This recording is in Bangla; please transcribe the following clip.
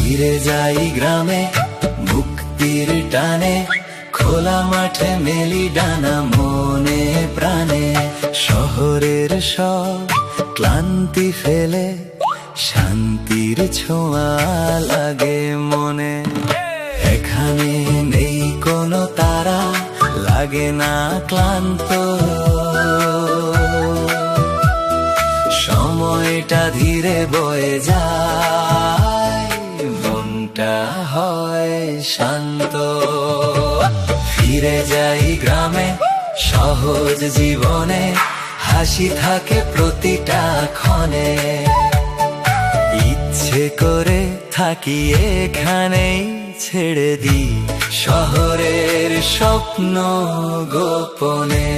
ফিরে যাই গ্রামে মুক্তির টানে, খোলা মাঠে মেলি ডানা মনে প্রাণে। শহরের সব ক্লান্তি ফেলে শান্তির ছোঁয়া লাগে মনে। এখানে নেই কোনো তারা, লাগে না ক্লান্ত, সময়টা ধীরে বয়ে যায়, মনটা হয় শান্ত। ফিরে যাই গ্রামে সহজ জীবনে, হাসি থাকে প্রতিটা ক্ষণে। ইচ্ছে করে থাকি এখানেই, ছেড়ে দিই শহরের স্বপ্ন গোপনে।